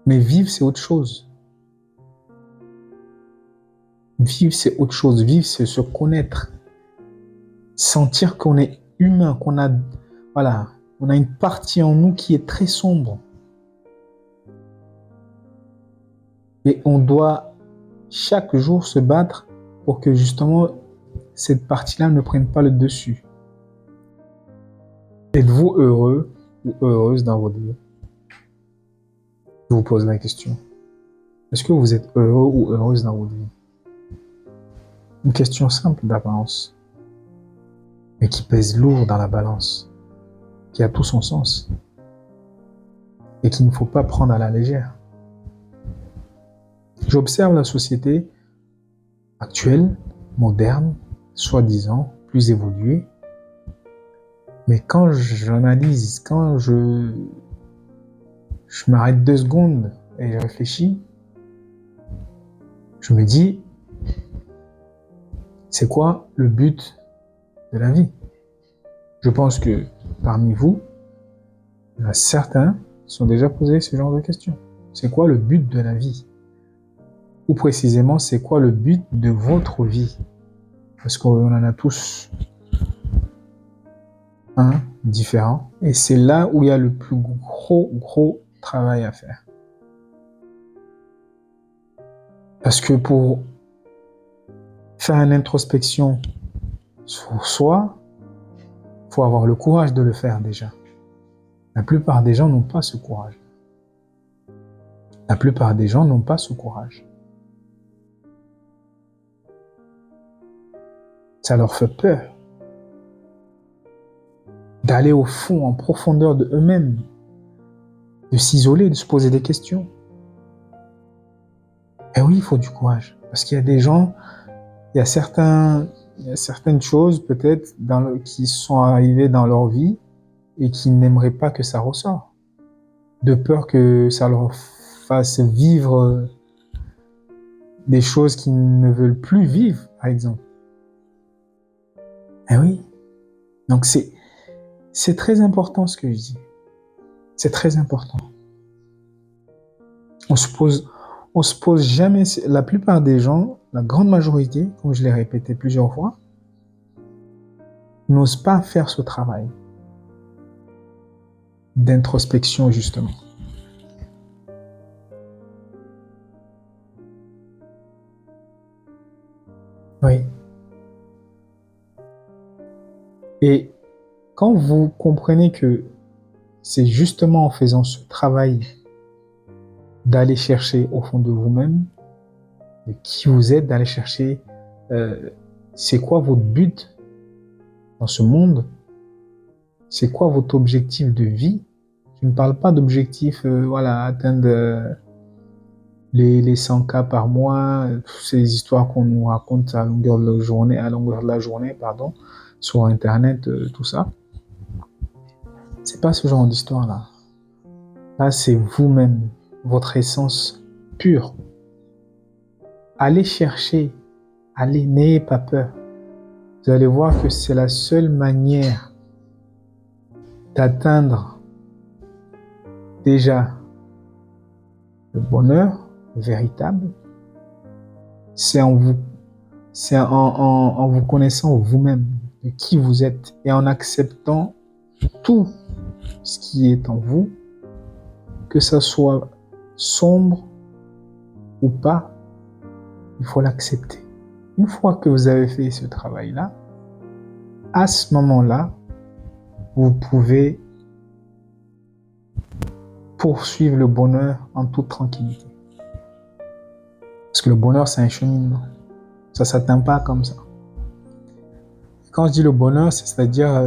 Mais vivre, c'est autre chose. Vivre, c'est autre chose. Vivre, c'est se connaître. Sentir qu'on est humain, qu'on a, voilà, on a une partie en nous qui est très sombre. Et on doit chaque jour se battre pour que justement cette partie-là ne prenne pas le dessus. Êtes-vous heureux ou heureuse dans votre vie? Je vous pose la question. Est-ce que vous êtes heureux ou heureuse dans votre vie? Une question simple d'apparence, mais qui pèse lourd dans la balance, qui a tout son sens et qu'il ne faut pas prendre à la légère. J'observe la société actuelle, moderne, soi-disant, plus évoluée, mais quand j'analyse, quand je m'arrête 2 secondes et je réfléchis, je me dis, c'est quoi le but de la vie? Je pense que parmi vous, il y en a certains qui sont déjà posés ce genre de questions. C'est quoi le but de la vie? Ou précisément, c'est quoi le but de votre vie? Parce qu'on en a tous un différent. Et c'est là où il y a le plus gros travail à faire. Parce que pour faire une introspection sur soi, il faut avoir le courage de le faire déjà. La plupart des gens n'ont pas ce courage. La plupart des gens n'ont pas ce courage. Ça leur fait peur d'aller au fond, en profondeur de eux-mêmes, de s'isoler, de se poser des questions. Et oui, il faut du courage. Parce qu'il y a des gens, il y a certaines choses peut-être qui sont arrivées dans leur vie et qui n'aimeraient pas que ça ressorte. De peur que ça leur fasse vivre des choses qu'ils ne veulent plus vivre, par exemple. Eh oui. Donc c'est très important ce que je dis. C'est très important. On se pose jamais, la plupart des gens, la grande majorité, comme je l'ai répété plusieurs fois, n'osent pas faire ce travail d'introspection, justement. Oui. Et quand vous comprenez que c'est justement en faisant ce travail d'aller chercher au fond de vous-même, de qui vous êtes, d'aller chercher c'est quoi votre but dans ce monde, c'est quoi votre objectif de vie. Je ne parle pas d'objectif, atteindre les 100K par mois, ces histoires qu'on nous raconte à longueur de la journée, sur Internet, tout ça. C'est pas ce genre d'histoire-là. Là, c'est vous-même, votre essence pure. Allez chercher, n'ayez pas peur. Vous allez voir que c'est la seule manière d'atteindre déjà le bonheur véritable. C'est en vous connaissant vous-même, de qui vous êtes, et en acceptant tout ce qui est en vous, que ça soit sombre ou pas, il faut l'accepter. Une fois que vous avez fait ce travail-là, à ce moment-là, vous pouvez poursuivre le bonheur en toute tranquillité. Parce que le bonheur, c'est un cheminement. Ça ne s'atteint pas comme ça. Quand je dis le bonheur, c'est-à-dire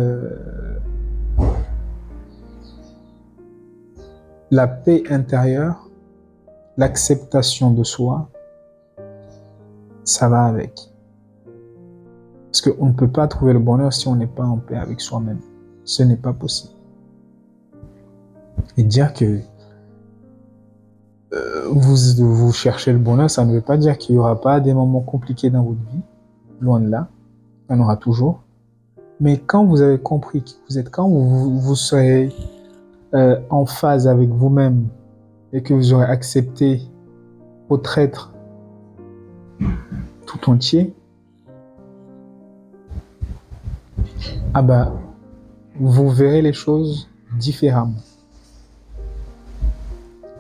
la paix intérieure, l'acceptation de soi, ça va avec. Parce qu'on ne peut pas trouver le bonheur si on n'est pas en paix avec soi-même. Ce n'est pas possible. Et dire que vous cherchez le bonheur, ça ne veut pas dire qu'il n'y aura pas des moments compliqués dans votre vie. Loin de là. Il y en aura toujours. Mais quand vous avez compris qui vous êtes, quand vous serez en phase avec vous-même, et que vous aurez accepté votre être tout entier, ah ben, vous verrez les choses différemment.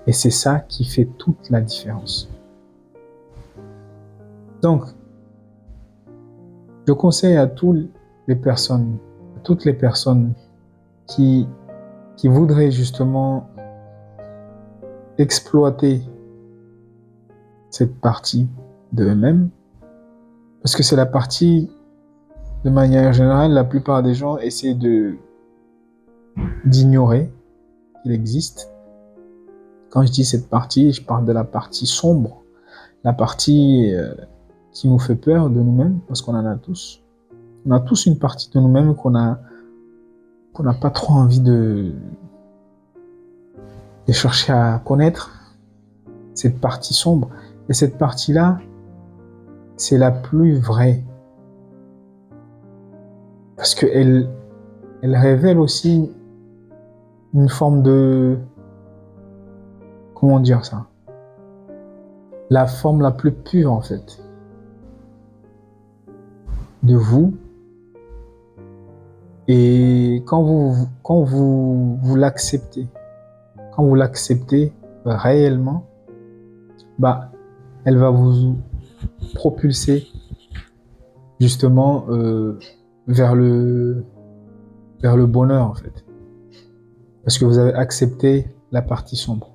Et c'est ça qui fait toute la différence. Donc, je conseille à toutes les personnes qui voudraient justement exploiter cette partie de eux-mêmes, parce que c'est la partie, de manière générale, la plupart des gens essaient d'ignorer qu'il existe. Quand je dis cette partie, je parle de la partie sombre, la partie qui nous fait peur de nous-mêmes, parce qu'on en a tous. On a tous une partie de nous-mêmes qu'on n'a pas trop envie de chercher à connaître, cette partie sombre. Et cette partie-là, c'est la plus vraie. Parce qu'elle révèle aussi une forme de... Comment dire ça? La forme la plus pure, en fait, de vous. Et quand vous l'acceptez, réellement, bah, elle va vous propulser justement vers le bonheur, en fait. Parce que vous avez accepté la partie sombre.